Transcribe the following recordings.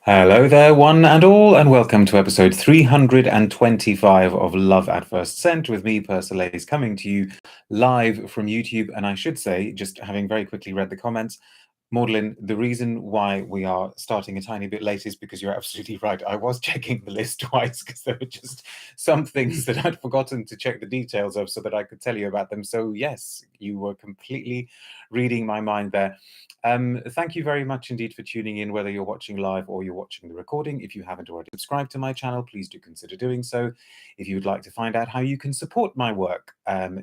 Hello there, one and all, and welcome to episode 325 of Love at First Scent with me, Persolaise, coming to you live from YouTube. And I should say, just having very quickly read the comments, Maudlin, the reason why we are starting a tiny bit late is because you're absolutely right. I was checking the list twice because there were just some things that I'd forgotten to check the details of so that I could tell you about them. So yes, you were completely reading my mind there. Thank you very much indeed for tuning in, whether you're watching live or you're watching the recording. If you haven't already subscribed to my channel, please do consider doing so. If you would like to find out how you can support my work,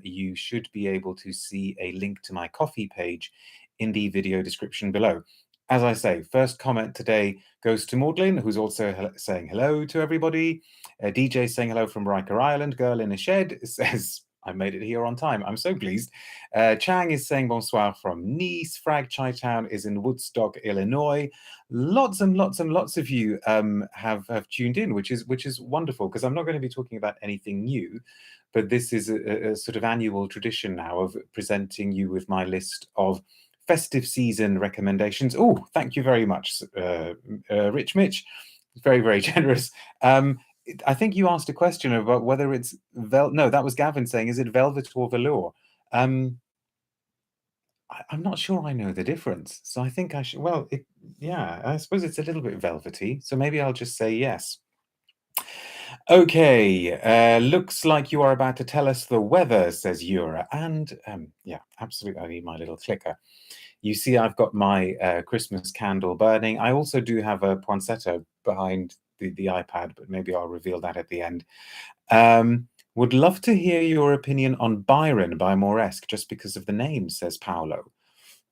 you should be able to see a link to my Ko-fi page in the video description below. As I say, first comment today goes to Maudlin, who's also saying hello to everybody. DJ saying hello from Riker Ireland. Girl in a Shed says, I made it here on time. I'm so pleased. Chang is saying bonsoir from Nice. Frag Chai Town is in Woodstock, Illinois. Lots and lots and lots of you have tuned in, which is wonderful, because I'm not going to be talking about anything new, but this is a sort of annual tradition now of presenting you with my list of festive season recommendations. Oh, thank you very much, Rich Mitch. Very, very generous. I think you asked a question about whether it's no, that was Gavin saying, is it velvet or velour? I'm not sure I know the difference, so I think I should. Well, yeah, I suppose it's a little bit velvety, so maybe I'll just say yes. Okay, looks like you are about to tell us the weather, says Heure, and yeah, absolutely. I need my little clicker. You see, I've got my Christmas candle burning. I also do have a poinsettia behind the iPad, but maybe I'll reveal that at the end. Would love to hear your opinion on Byron by Moresque, just because of the name, says Paolo.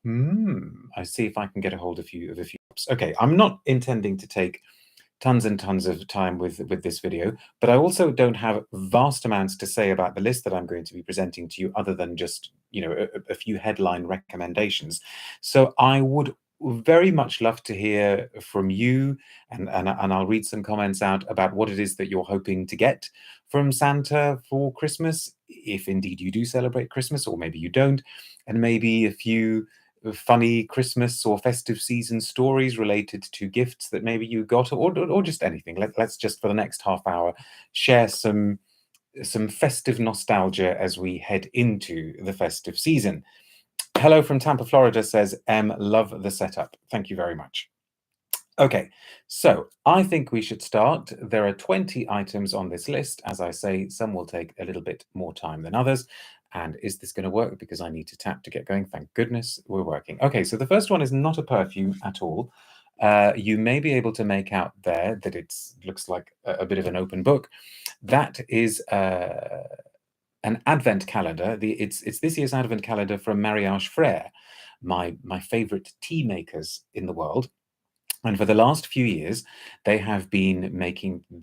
I see if I can get a hold of you. Okay, I'm not intending to take tons and tons of time with this video, but I also don't have vast amounts to say about the list that I'm going to be presenting to you, other than just, you know, a few headline recommendations. So I would very much love to hear from you, and I'll read some comments out about what it is that you're hoping to get from Santa for Christmas, if indeed you do celebrate Christmas, or maybe you don't, and maybe a few funny Christmas or festive season stories related to gifts that maybe you got, or just anything. Let's just, for the next half hour, share some festive nostalgia as we head into the festive season. Hello from Tampa, Florida says, love the setup. Thank you very much. Okay, so I think we should start. There are 20 items on this list. As I say, some will take a little bit more time than others. And is this going to work? Because I need to tap to get going. Thank goodness we're working. Okay, so the first one is not a perfume at all. You may be able to make out there that it looks like a bit of an open book. That is an advent calendar. It's this year's advent calendar from Mariage Freres, my favorite tea makers in the world. And for the last few years, they have been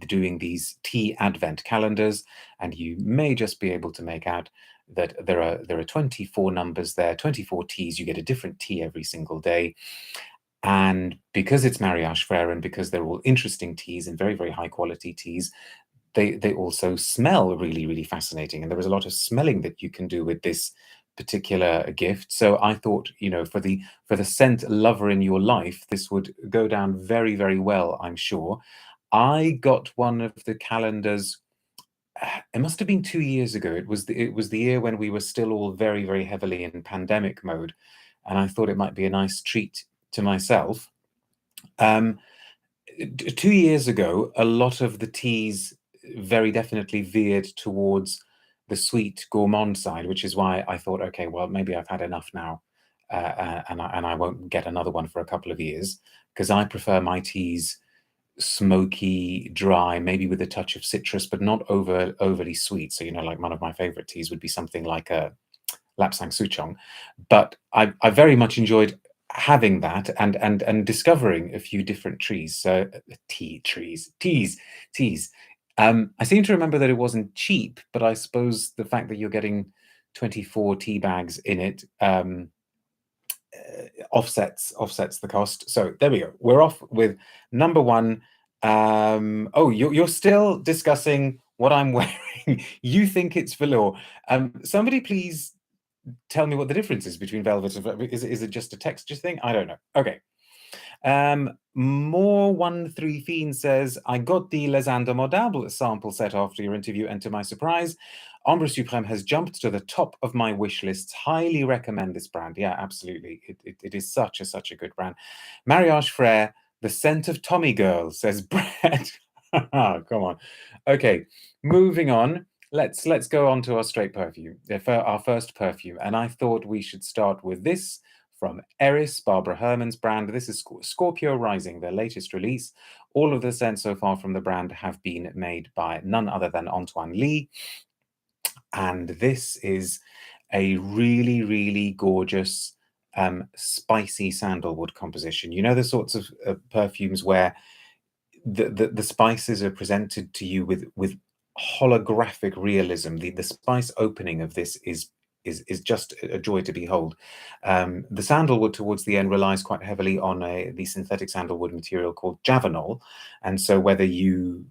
doing these tea advent calendars, and you may just be able to make out that there are 24 numbers there, 24 teas. You get a different tea every single day. And because it's Mariage Freres, and because they're all interesting teas and very, very high quality teas, they also smell really, really fascinating. And there is a lot of smelling that you can do with this particular gift. So I thought, you know, for the scent lover in your life, this would go down very, very well, I'm sure. I got one of the calendars. It must have been 2 years ago. It was the year when we were still all very, very heavily in pandemic mode, and I thought it might be a nice treat to myself. 2 years ago, a lot of the teas very definitely veered towards the sweet gourmand side, which is why I thought, okay, well, maybe I've had enough now, and I won't get another one for a couple of years, because I prefer my teas smoky, dry, maybe with a touch of citrus, but not overly sweet. So, you know, like one of my favorite teas would be something like a Lapsang Souchong. But I very much enjoyed having that and discovering a few different teas. I seem to remember that it wasn't cheap, but I suppose the fact that you're getting 24 tea bags in it offsets the cost. So there we go. We're off with number one. Oh, you're still discussing what I'm wearing. You think it's velour. Somebody please tell me what the difference is between velvet and is it just a texture thing? I don't know. Okay. More 13 Fiend says, I got the Les Indemodables sample set after your interview, and to my surprise, Ombre Supreme has jumped to the top of my wish lists. Highly recommend this brand. Yeah, absolutely. It is such a good brand. Mariage Freres, the scent of Tommy Girl, says Brett. Come on. Okay, moving on. Let's go on to our straight perfume, our first perfume. And I thought we should start with this from Eris, Barbara Herrmann's brand. This is Scorpio Rising, their latest release. All of the scents so far from the brand have been made by none other than Antoine Lee. And this is a really gorgeous, spicy sandalwood composition. You know, the sorts of perfumes where the spices are presented to you with holographic realism. The spice opening of this is just a joy to behold. The sandalwood towards the end relies quite heavily on the synthetic sandalwood material called Javanol, and so whether you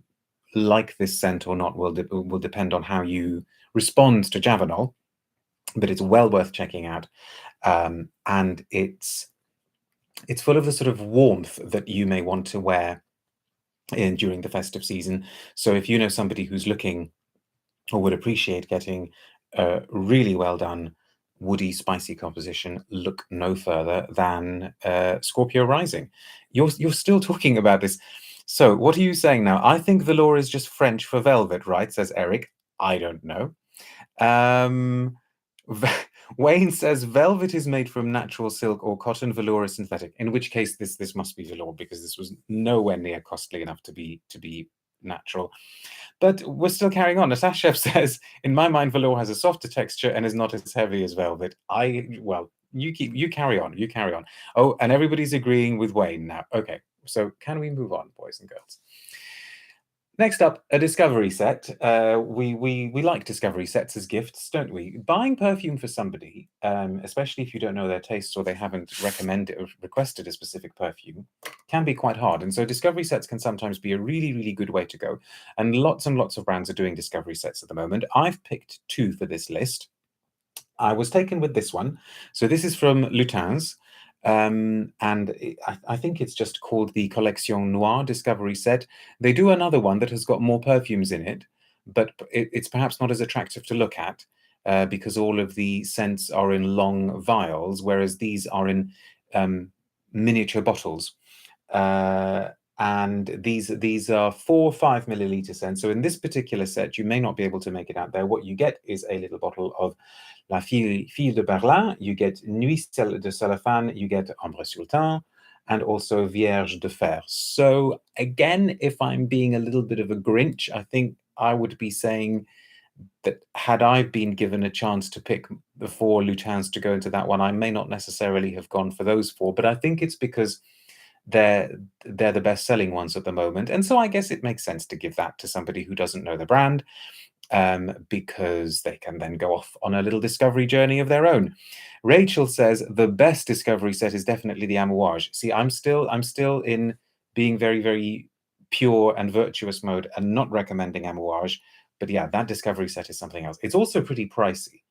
like this scent or not will depend on how you respond to Javanol, but it's well worth checking out, and it's full of the sort of warmth that you may want to wear during the festive season. So if you know somebody who's looking or would appreciate getting a really well done woody spicy composition, look no further than Scorpio Rising. You're still talking about this. So what are you saying now? I think velour is just French for velvet, right? Says Eric. I don't know. Wayne says velvet is made from natural silk or cotton, velour is synthetic. In which case, this must be velour, because this was nowhere near costly enough to be natural. But we're still carrying on. Natasha says, in my mind, velour has a softer texture and is not as heavy as velvet. Well, you carry on. You carry on. Oh, and everybody's agreeing with Wayne now. Okay, so can we move on, boys and girls? Next up, a discovery set. We like discovery sets as gifts, don't we? Buying perfume for somebody, especially if you don't know their tastes or they haven't recommended or requested a specific perfume, can be quite hard. And so discovery sets can sometimes be a really good way to go. And lots of brands are doing discovery sets at the moment. I've picked two for this list. I was taken with this one. So this is from Lutens. And I think it's just called the Collection Noire Discovery Set. They do another one that has got more perfumes in it, but it's perhaps not as attractive to look at because all of the scents are in long vials, whereas these are in miniature bottles. And these are 4 5 milliliter scents. So in this particular set, you may not be able to make it out there. What you get is a little bottle of La Fille de Berlin, you get Nuit de Cellophane, you get Ambre Sultan, and also Vierge de Fer. So again, if I'm being a little bit of a Grinch, I think I would be saying that had I been given a chance to pick the 4 Lutens to go into that one, I may not necessarily have gone for those 4, but I think it's because they're the best-selling ones at the moment. And so I guess it makes sense to give that to somebody who doesn't know the brand, because they can then go off on a little discovery journey of their own. Rachel says the best discovery set is definitely the Amouage. See, I'm still in being very pure and virtuous mode and not recommending Amouage, but yeah, that discovery set is something else. It's also pretty pricey,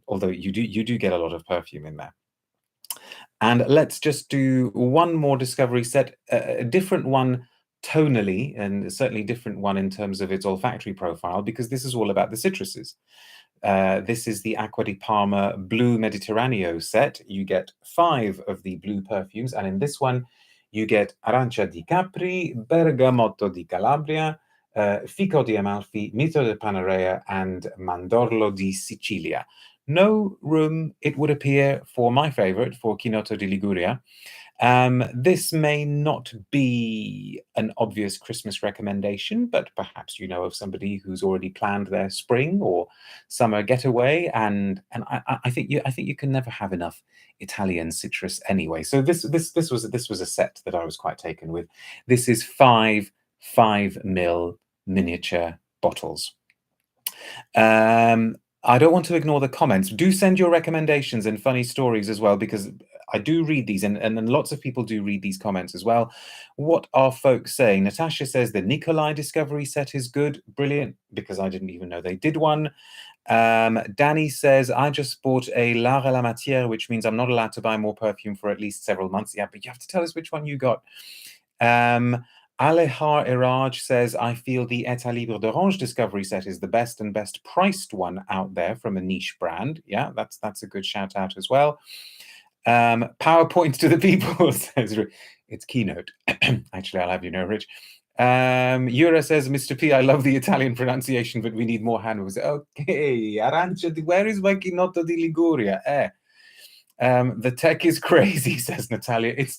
although you do get a lot of perfume in there. And let's just do one more discovery set, a different one tonally, and certainly different one in terms of its olfactory profile, because this is all about the citruses. This is the Acqua di Parma Blue Mediterraneo set. You get 5 of the blue perfumes, and in this one, you get Arancia di Capri, Bergamotto di Calabria, Fico di Amalfi, Mito di Panarea, and Mandorlo di Sicilia. No room, it would appear, for my favorite, for Chinotto di Liguria. This may not be an obvious Christmas recommendation, but perhaps you know of somebody who's already planned their spring or summer getaway, and I think you can never have enough Italian citrus anyway. So this was a set that I was quite taken with. This is 5 5 ml miniature bottles. I don't want to ignore the comments. Do send your recommendations and funny stories as well, because I do read these, and lots of people do read these comments as well. What are folks saying? Natasha says the Nikolai Discovery set is good, brilliant, because I didn't even know they did one. Danny says, I just bought a L'Art et la Matière, which means I'm not allowed to buy more perfume for at least several months. Yeah, but you have to tell us which one you got. Alehar Iraj says, I feel the État Libre d'Orange Discovery set is the best and best priced one out there from a niche brand. Yeah, that's a good shout out as well. PowerPoint to the people, says it's Keynote. Actually, I'll have you know, Rich. Heure says, Mr. P, I love the Italian pronunciation, but we need more handles. Okay, Arancia, where is my Chinotto di Liguria? The tech is crazy, says Natalia. It's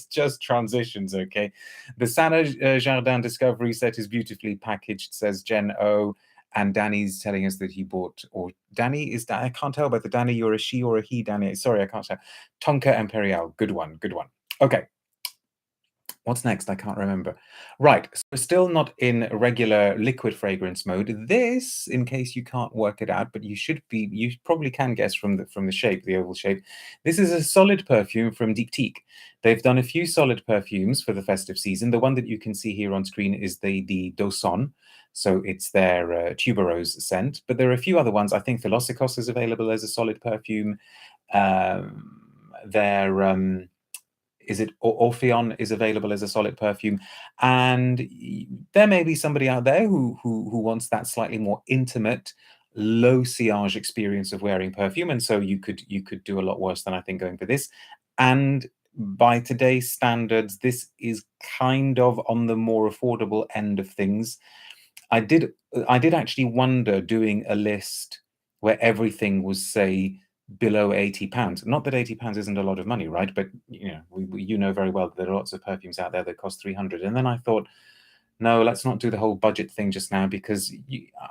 just transitions, okay? The Sana Jardin Discovery set is beautifully packaged, says Jen O. And Danny's telling us that he bought, or Danny is, I can't tell whether Danny, you're a she or a he, Danny. Sorry, I can't tell. Tonka Imperial, good one, good one. Okay. What's next? I can't remember. Right, so we're still not in regular liquid fragrance mode. This, in case you can't work it out, but you probably can guess from the shape, the oval shape. This is a solid perfume from Diptyque. They've done a few solid perfumes for the festive season. The one that you can see here on screen is the Do Son. So it's their tuberose scent, but there are a few other ones. I think Philosikos is available as a solid perfume. Is it Orpheon is available as a solid perfume, and there may be somebody out there who wants that slightly more intimate, low sillage experience of wearing perfume, and so you could do a lot worse than I think going for this. And by today's standards, this is kind of on the more affordable end of things. I did actually wonder doing a list where everything was, say, below £80. Not that £80 isn't a lot of money, right? But you know, you know very well that there are lots of perfumes out there that cost 300. And then I thought, no, let's not do the whole budget thing just now, because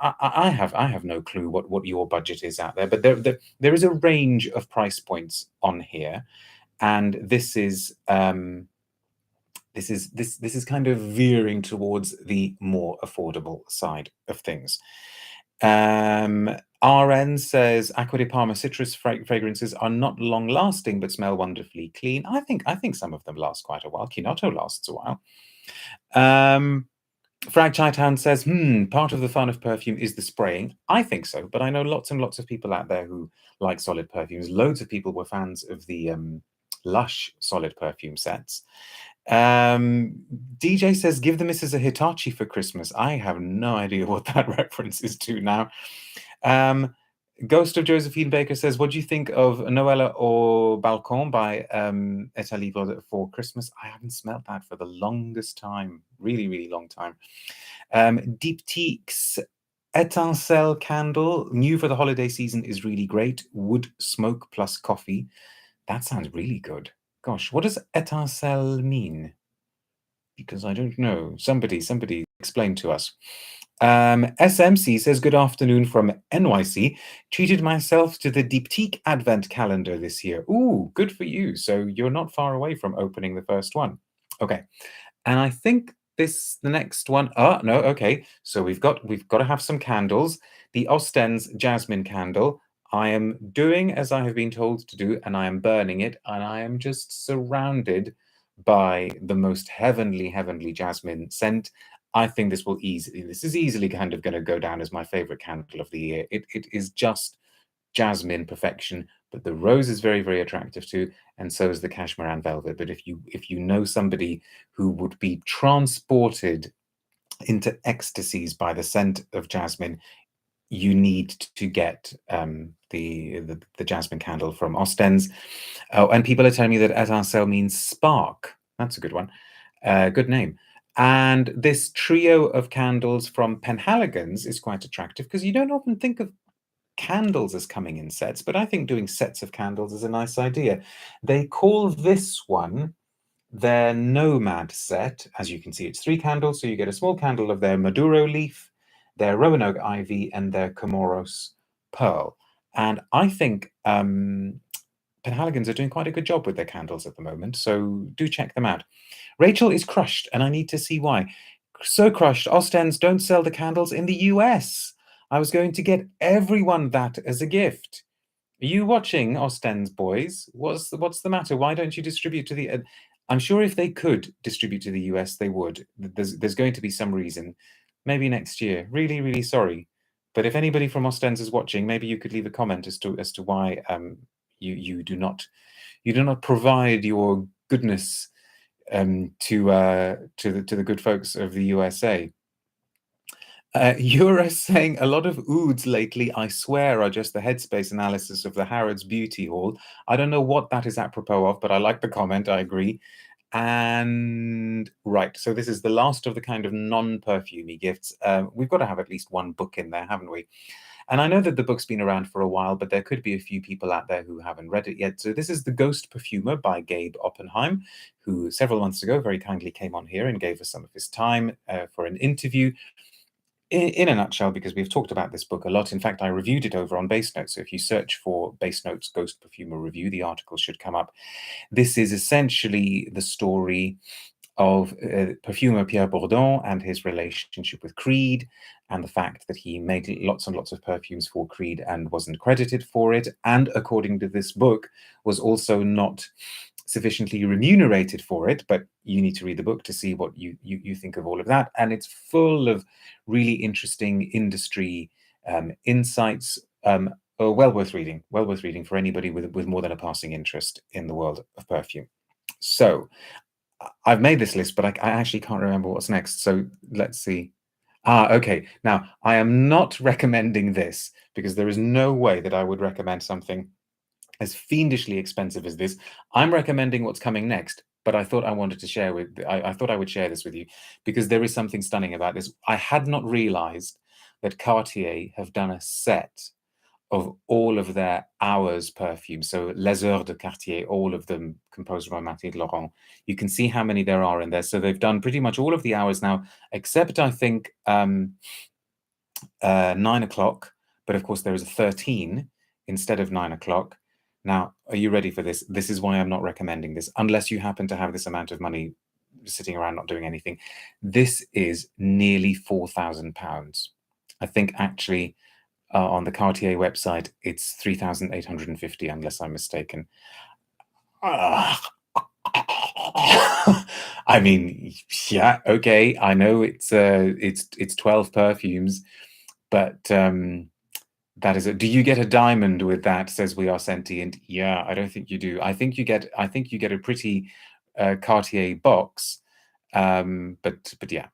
I have no clue what your budget is out there. But there is a range of price points on here, and this is kind of veering towards the more affordable side of things. RN says Acqua di Parma citrus fragrances are not long lasting but smell wonderfully clean. I think some of them last quite a while. Chinotto lasts a while. Frag Chaitan says, part of the fun of perfume is the spraying. I think so, but I know lots and lots of people out there who like solid perfumes. Loads of people were fans of the Lush solid perfume sets. DJ says, give the missus a Hitachi for Christmas. I have no idea what that reference is to now. Ghost of Josephine Baker says, what do you think of Noël au Balcon by État Libre for Christmas? I haven't smelled that for the longest time. Really, really long time. Diptyque's Étincelle candle, new for the holiday season, is really great. Wood smoke plus coffee. That sounds really good. Gosh, what does étincelle mean? Because I don't know. Somebody explain to us. SMC says, good afternoon from NYC. Treated myself to the Diptyque Advent calendar this year. Ooh, good for you. So you're not far away from opening the first one. Okay. And I think the next one, no, okay. So we've got to have some candles. The Ostens Jasmine candle. I am doing as I have been told to do, and I am burning it, and I am just surrounded by the most heavenly jasmine scent. I think this is easily kind of going to go down as my favorite candle of the year. It is just jasmine perfection, but the rose is very, very attractive too, and so is the cashmere velvet. But if you know somebody who would be transported into ecstasies by the scent of jasmine, you need to get the jasmine candle from Ostens. Oh, and people are telling me that étincelle means spark. That's a good one. Good name. And this trio of candles from Penhaligons is quite attractive, because you don't often think of candles as coming in sets, but I think doing sets of candles is a nice idea. They call this one their Nomad set. As you can see, it's 3 candles, so you get a small candle of their Maduro leaf, their Roanoke ivy, and their Comoros pearl. And I think Penhaligons are doing quite a good job with their candles at the moment, so do check them out. Rachel is crushed, and I need to see why. So crushed, Ostens don't sell the candles in the US. I was going to get everyone that as a gift. Are you watching, Ostens boys? What's the matter? Why don't you distribute to the... I'm sure if they could distribute to the US, they would. There's going to be some reason. Maybe next year. Really, really sorry. But if anybody from Ostens is watching, maybe you could leave a comment as to why you do not provide your goodness to the good folks of the USA. Heure saying a lot of ouds lately, I swear, are just the headspace analysis of the Harrods Beauty Hall. I don't know what that is apropos of, but I like the comment. I agree. And right, so this is the last of the kind of non-perfumey gifts. We've got to have at least one book in there, haven't we? And I know that the book's been around for a while, but there could be a few people out there who haven't read it yet. So this is The Ghost Perfumer by Gabe Oppenheim, who several months ago very kindly came on here and gave us some of his time for an interview. In a nutshell, because we've talked about this book a lot. In fact, I reviewed it over on Base Notes. So if you search for Base Notes Ghost Perfumer Review, the article should come up. This is essentially the story of perfumer Pierre Bourdon and his relationship with Creed, and the fact that he made lots and lots of perfumes for Creed and wasn't credited for it, and according to this book, was also not sufficiently remunerated for it. But you need to read the book to see what you think of all of that. And it's full of really interesting industry insights. Well worth reading for anybody with more than a passing interest in the world of perfume. So I've made this list, but I actually can't remember what's next. So let's see. Okay. Now, I am not recommending this because there is no way that I would recommend something as fiendishly expensive as this. I'm recommending what's coming next, but I thought I wanted to share I thought I would share this with you because there is something stunning about this. I had not realized that Cartier have done a set of all of their hours perfumes. So Les Heures de Cartier, all of them composed by Mathilde Laurent. You can see how many there are in there. So they've done pretty much all of the hours now, except I think 9 o'clock. But of course, there is a 13 instead of 9 o'clock. Now, are you ready for this? This is why I'm not recommending this, unless you happen to have this amount of money sitting around not doing anything. This is nearly £4,000. I think actually on the Cartier website, it's 3,850, unless I'm mistaken. I mean, yeah, okay. I know it's 12 perfumes, but that is it. Do you get a diamond with that? Says We Are Sentient. Yeah, I don't think you do. I think you get a pretty Cartier box, but yeah,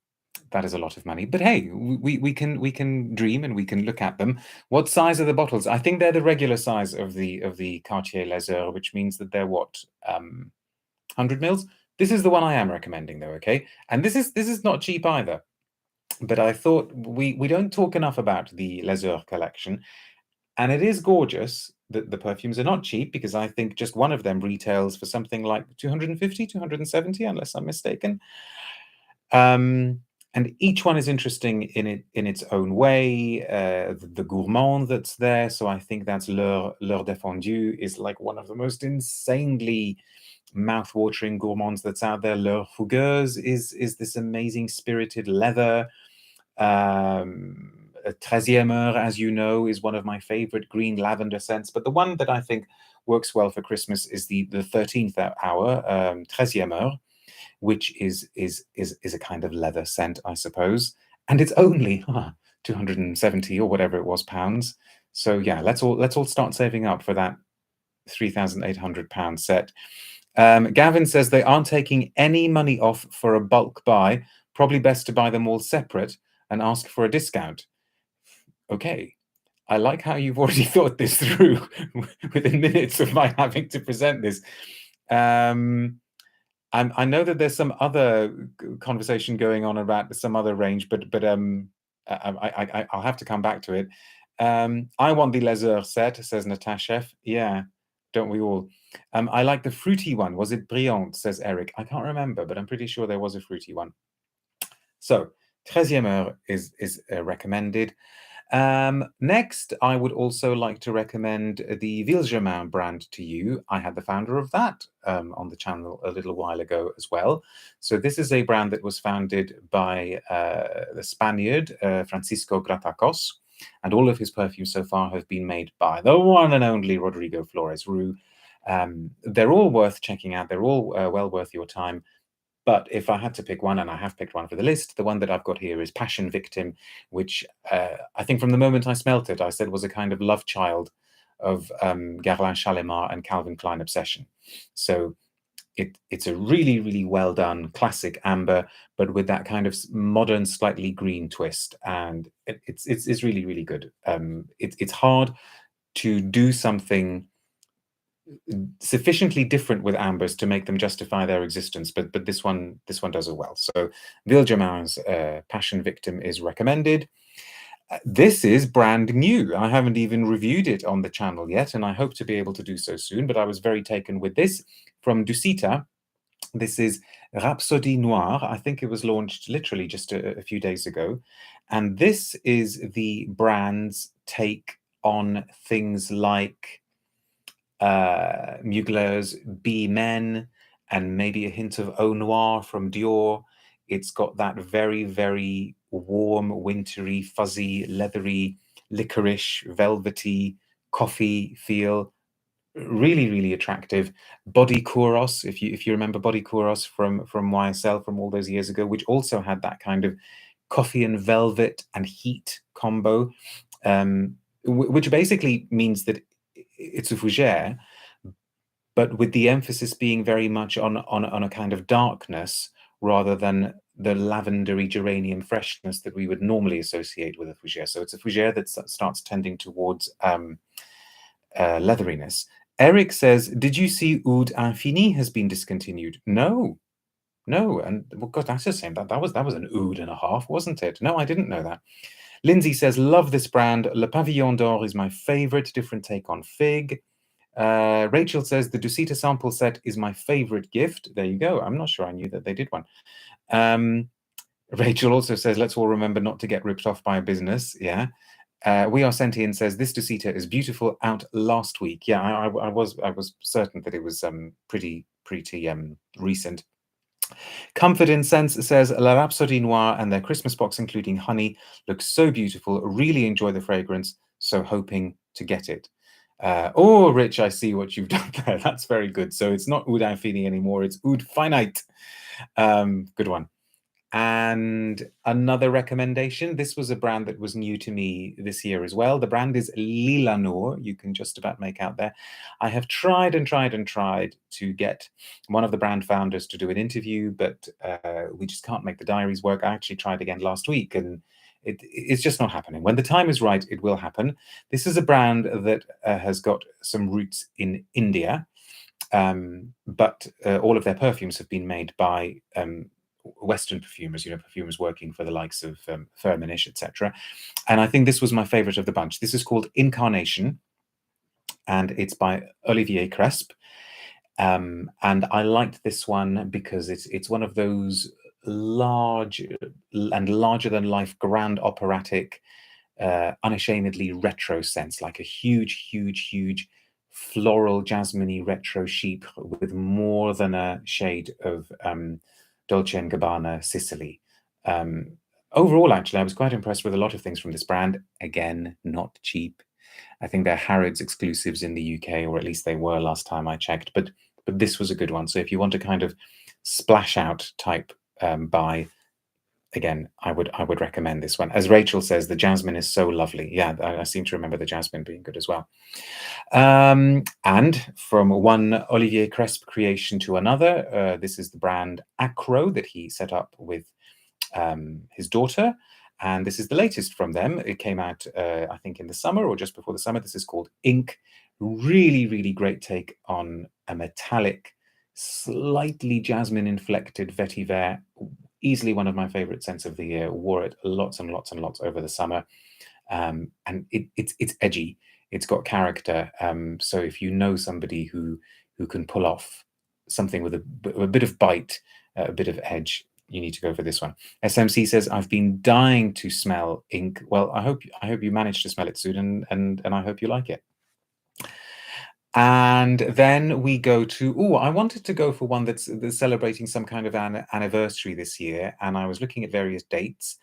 that is a lot of money. But hey, we can dream and we can look at them. What size are the bottles? I think they're the regular size of the Cartier Les Heures, which means that they're what 100 mils. This is the one I am recommending, though. Okay, and this is not cheap either. But I thought we don't talk enough about the Les Heures collection, and it is gorgeous. The perfumes are not cheap because I think just one of them retails for something like 250, 270, unless I'm mistaken. And each one is interesting in its own way. The gourmand that's there, so I think that's L'Heure Défendue is like one of the most insanely mouth-watering gourmands that's out there. L'Heure Fougueuse is this amazing spirited leather. Treizieme, as you know, is one of my favorite green lavender scents. But the one that I think works well for Christmas is the 13th hour, Treizieme, which is a kind of leather scent, I suppose. And it's only 270 or whatever it was pounds. So yeah, let's all start saving up for that £3,800 set. Gavin says they aren't taking any money off for a bulk buy. Probably best to buy them all separate and ask for a discount. Okay. I like how you've already thought this through within minutes of my having to present this. I know that there's some other conversation going on about some other range, but I'll have to come back to it. I want the Les Heures set, says Natasha. Yeah, don't we all? I like the fruity one. Was it Brillante, says Eric. I can't remember, but I'm pretty sure there was a fruity one. So Treizieme is recommended. Next, I would also like to recommend the Wilgermain brand to you. I had the founder of that on the channel a little while ago as well. So this is a brand that was founded by the Spaniard Francisco Gratacos, and all of his perfumes so far have been made by the one and only Rodrigo Flores Roux. They're all worth checking out. They're all well worth your time. But if I had to pick one, and I have picked one for the list, the one that I've got here is Passion Victim, which I think from the moment I smelt it, I said was a kind of love child of Guerlain Shalimar and Calvin Klein Obsession. So it's a really, really well done classic amber, but with that kind of modern, slightly green twist, and it's really, really good. It's hard to do something sufficiently different with ambers to make them justify their existence, but this one does it well. So Wilgermain's Passion Victim is recommended. This is brand new. I haven't even reviewed it on the channel yet, and I hope to be able to do so soon, but I was very taken with this from Dusita. This is Rhapsodie Noire. I think it was launched literally just a few days ago. And this is the brand's take on things like Mugler's Be Men and maybe a hint of Eau Noire from Dior. It's got that very, very warm, wintry, fuzzy, leathery, licorice, velvety, coffee feel. Really, really attractive. Body Kouros, if you remember Body Kouros from YSL from all those years ago, which also had that kind of coffee and velvet and heat combo, which basically means that it's a fougere, but with the emphasis being very much on a kind of darkness rather than the lavendery geranium freshness that we would normally associate with a fougere. So it's a fougere that starts tending towards leatheriness. Eric says, did you see Oud Infini has been discontinued? No. And well, God, that's the same. That was an oud and a half, wasn't it? No, I didn't know that. Lindsay says, love this brand. Le Pavillon d'Or is my favorite. Different take on fig. Rachel says, the Dusita sample set is my favorite gift. There you go. I'm not sure I knew that they did one. Rachel also says, let's all remember not to get ripped off by a business. Yeah. We Are Sentient says, this Dusita is beautiful, out last week. Yeah, I was certain that it was pretty recent. Comfort in Sense says, La Rhapsodie Noire and their Christmas box, including honey, looks so beautiful. Really enjoy the fragrance, so hoping to get it. Oh, Rich, I see what you've done there. That's very good. So it's not Oud Infini anymore, it's Oud Finite. Good one. And another recommendation, this was a brand that was new to me this year as well. The brand is Lilanur. You can just about make out there. I have tried to get one of the brand founders to do an interview, but we just can't make the diaries work. I actually tried again last week, and it's just not happening. When the time is right, it will happen. This is a brand that has got some roots in India, but all of their perfumes have been made by Western perfumers, perfumers working for the likes of Firmenich, etc. And I think this was my favorite of the bunch. This is called Incarnation, and it's by Olivier Cresp. And I liked this one because it's one of those large and larger than life, grand operatic, unashamedly retro scents, like a huge floral jasmine retro chic with more than a shade of Dolce & Gabbana Sicily. Overall, actually, I was quite impressed with a lot of things from this brand. Again, not cheap. I think they're Harrods exclusives in the UK, or at least they were last time I checked. But this was a good one. So if you want a kind of splash out type buy, again, I would recommend this one. As Rachel says, the jasmine is so lovely. Yeah, I seem to remember the jasmine being good as well. And from one Olivier Cresp creation to another, this is the brand Akro that he set up with his daughter. And this is the latest from them. It came out, I think, in the summer or just before the summer. This is called Ink. Really great take on a metallic, slightly jasmine-inflected vetiver. Easily one of my favorite scents of the year. Wore it lots and lots over the summer. And it's edgy. It's got character. So if you know somebody who can pull off something with a bit of bite, a bit of edge, you need to go for this one. SMC says, I've been dying to smell Ink. Well, I hope you manage to smell it soon, and I hope you like it. And then we go to, I wanted to go for one that's celebrating some kind of an anniversary this year, and I was looking at various dates,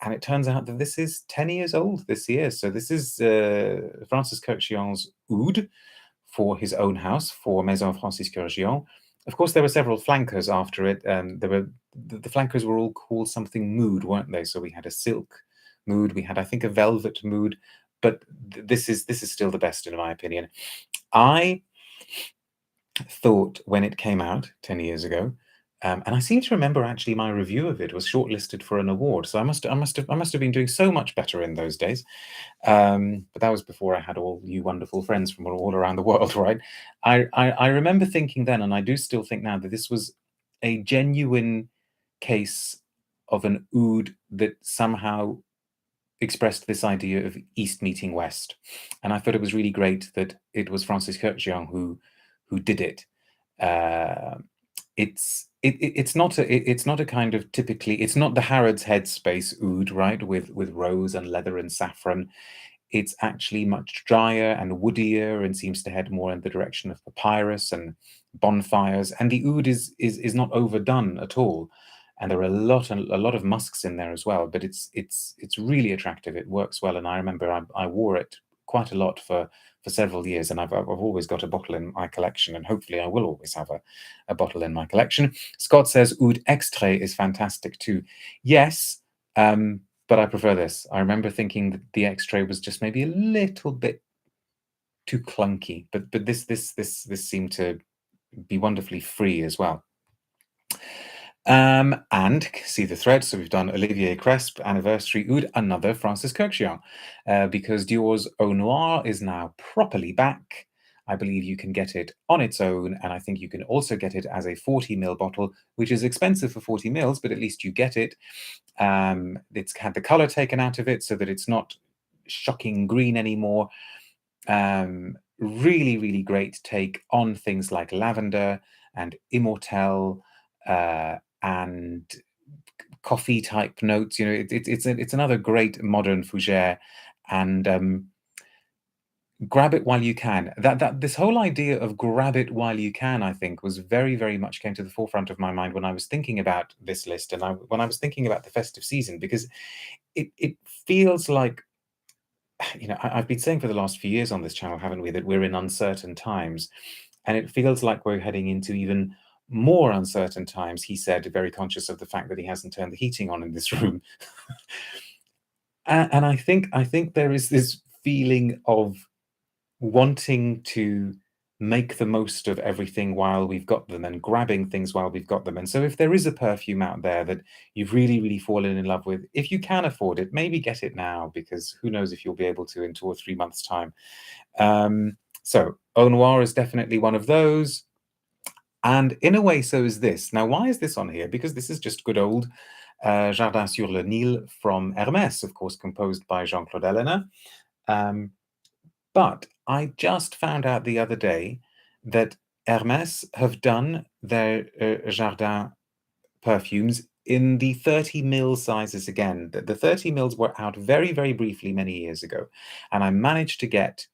and it turns out that this is 10 years old this year. So this is Francis Kurkdjian's Oud for his own house, for Maison Francis Kurkdjian. Of course, there were several flankers after it. The flankers were all called something mood, weren't they? So we had a silk mood, we had, I think, a velvet mood, but this is still the best in my opinion. I thought when it came out 10 years ago, and I seem to remember actually my review of it was shortlisted for an award. So I must have been doing so much better in those days. But that was before I had all you wonderful friends from all around the world, right? I remember thinking then, and I do still think now, that this was a genuine case of an oud that somehow expressed this idea of East meeting West. And I thought it was really great that it was Francis Kurkdjian who did it. It's not a kind of typically, it's not the Harrods Headspace oud, right, with rose and leather and saffron. It's actually much drier and woodier and seems to head more in the direction of papyrus and bonfires. And the oud is not overdone at all. And there are a lot of musks in there as well. But it's really attractive. It works well. And I remember I wore it quite a lot for several years, and I've always got a bottle in my collection, and hopefully I will always have a bottle in my collection. Scott says Oud Extrait is fantastic too. Yes, but I prefer this. I remember thinking that the Extrait was just maybe a little bit too clunky, but this seemed to be wonderfully free as well. And see the thread. So we've done Olivier Cresp, Anniversary Oud, another Francis Kurkdjian, because Dior's Eau Noire is now properly back. I believe you can get it on its own, and I think you can also get it as a 40ml bottle, which is expensive for 40 mils, but at least you get it. It's had the color taken out of it so that it's not shocking green anymore. Really, really great take on things like lavender and immortelle, and coffee type notes. You know, it's another great modern fougere, and grab it while you can. That this whole idea of grab it while you can, I think, was very, very much came to the forefront of my mind when I was thinking about this list, and when I was thinking about the festive season, because it feels like, you know, I've been saying for the last few years on this channel, haven't we, that we're in uncertain times, and it feels like we're heading into even more uncertain times. He said, very conscious of the fact that he hasn't turned the heating on in this room. And I think there is this feeling of wanting to make the most of everything while we've got them, and grabbing things while we've got them. And so if there is a perfume out there that you've really, really fallen in love with, if you can afford it, maybe get it now, because who knows if you'll be able to in 2 or 3 months' time. So Eau Noire is definitely one of those. And in a way, so is this. Now, why is this on here? Because this is just good old Jardin sur le Nil from Hermes, of course, composed by Jean-Claude Ellena. But I just found out the other day that Hermes have done their Jardin perfumes in the 30 ml sizes again. The 30 mils were out very, very briefly many years ago. And I managed to get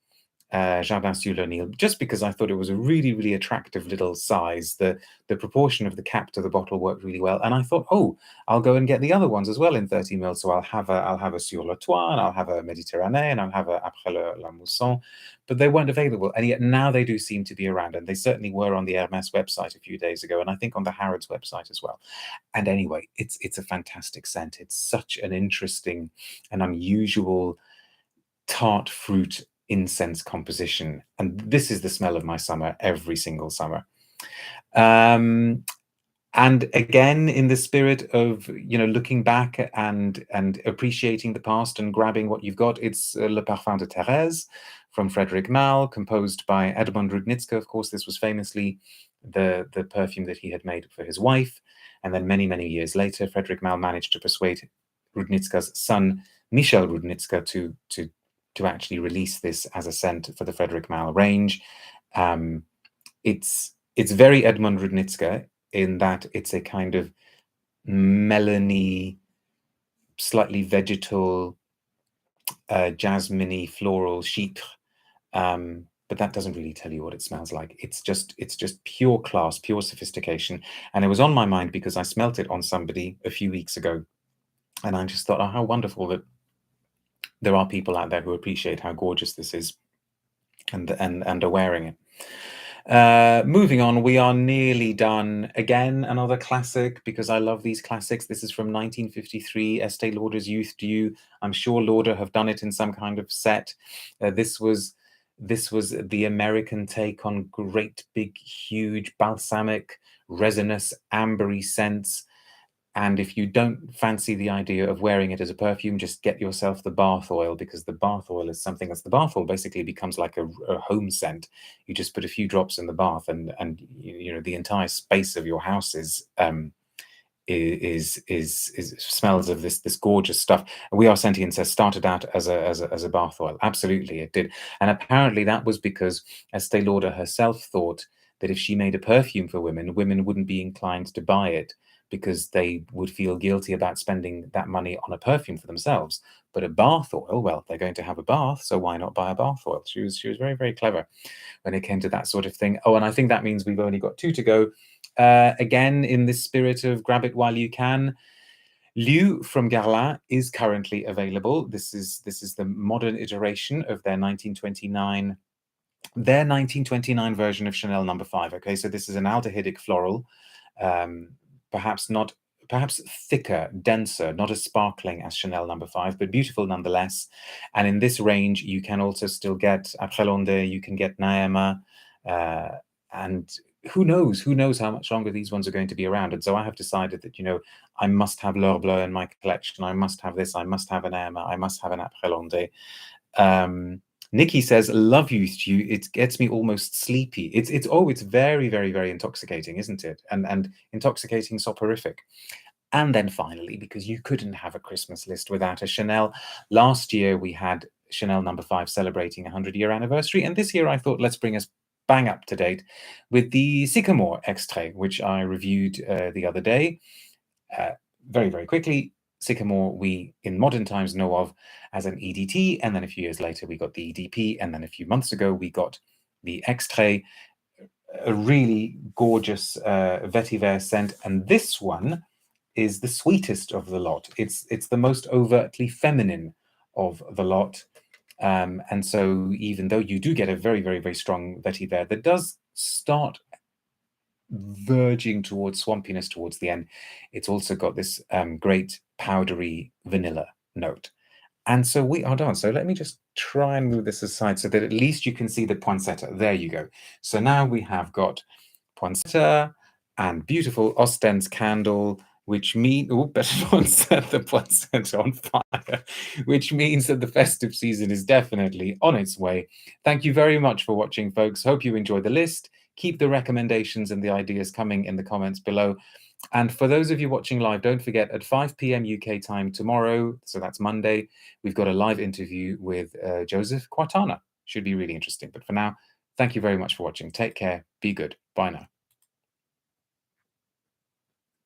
Jardin sur le Nil, just because I thought it was a really, really attractive little size. The proportion of the cap to the bottle worked really well, and I thought, oh, I'll go and get the other ones as well in 30 ml. So I'll have a Sur le Toit, and I'll have a Mediterraneo, and I'll have a Après la Mousson, but they weren't available, and yet now they do seem to be around, and they certainly were on the Hermes website a few days ago, and I think on the Harrods website as well. And anyway, it's a fantastic scent. It's such an interesting and unusual tart fruit incense composition, and this is the smell of my summer every single summer. And again, in the spirit of, you know, looking back and appreciating the past and grabbing what you've got, it's Le Parfum de Thérèse from Frederic Malle, composed by Edmond Rudnitska. Of course, this was famously the perfume that he had made for his wife, and then many, many years later, Frederic Malle managed to persuade Rudnitska's son Michel Rudnitska to actually release this as a scent for the Frederic Malle range. It's very Edmond Rudnitska in that it's a kind of melony, slightly vegetal, jasmine-y, floral chypre, but that doesn't really tell you what it smells like. It's just pure class, pure sophistication. And it was on my mind because I smelt it on somebody a few weeks ago, and I just thought, oh, how wonderful that there are people out there who appreciate how gorgeous this is and are wearing it. Moving on, we are nearly done. Again, another classic, because I love these classics. This is from 1953, Estee Lauder's Youth Dew. I'm sure Lauder have done it in some kind of set. This was the American take on great, big, huge, balsamic, resinous, ambery scents. And if you don't fancy the idea of wearing it as a perfume, just get yourself the bath oil, because the bath oil is something that's the bath oil basically becomes like a home scent. You just put a few drops in the bath, and you know, the entire space of your house is smells of this gorgeous stuff. We Are Sentient says started out as a bath oil. Absolutely, it did, and apparently that was because Estee Lauder herself thought that if she made a perfume for women, women wouldn't be inclined to buy it, because they would feel guilty about spending that money on a perfume for themselves. But a bath oil, well, they're going to have a bath, so why not buy a bath oil? She was very, very clever when it came to that sort of thing. Oh, and I think that means we've only got 2 to go. Again, in the spirit of grab it while you can, Liu from Guerlain is currently available. This is the modern iteration of their 1929 version of Chanel No. 5. Okay, so this is an aldehydic floral, perhaps thicker, denser, not as sparkling as Chanel No. 5, but beautiful nonetheless. And in this range, you can also still get Après L'Onde, you can get Naema, and who knows how much longer these ones are going to be around. And so I have decided that, you know, I must have L'Heure Bleu in my collection. I must have this. I must have an Naema. I must have an Après L'Onde. Nikki says, love Youth Dew. It gets me almost sleepy. It's very, very, very intoxicating, isn't it? And intoxicating soporific. And then finally, because you couldn't have a Christmas list without a Chanel, last year we had Chanel No. 5 celebrating a 100-year anniversary. And this year I thought, let's bring us bang up to date with the Sycamore Extrait, which I reviewed the other day. Very, very quickly, Sycamore we in modern times know of as an EDT, and then a few years later we got the EDP, and then a few months ago we got the Extrait, a really gorgeous vetiver scent. And this one is the sweetest of the lot. It's the most overtly feminine of the lot. And so even though you do get a very, very, very strong vetiver that does start verging towards swampiness towards the end, it's also got this great powdery vanilla note. And so we are done. So let me just try and move this aside so that at least you can see the poinsettia. There you go. So now we have got poinsettia and beautiful Ostens candle, which means, oh, better not set the poinsettia on fire, which means that the festive season is definitely on its way. Thank you very much for watching, folks. Hope you enjoy the list. Keep the recommendations and the ideas coming in the comments below. And for those of you watching live, don't forget at 5 p.m. UK time tomorrow, so that's Monday, we've got a live interview with Joseph Quatana. Should be really interesting. But for now, thank you very much for watching. Take care. Be good. Bye now.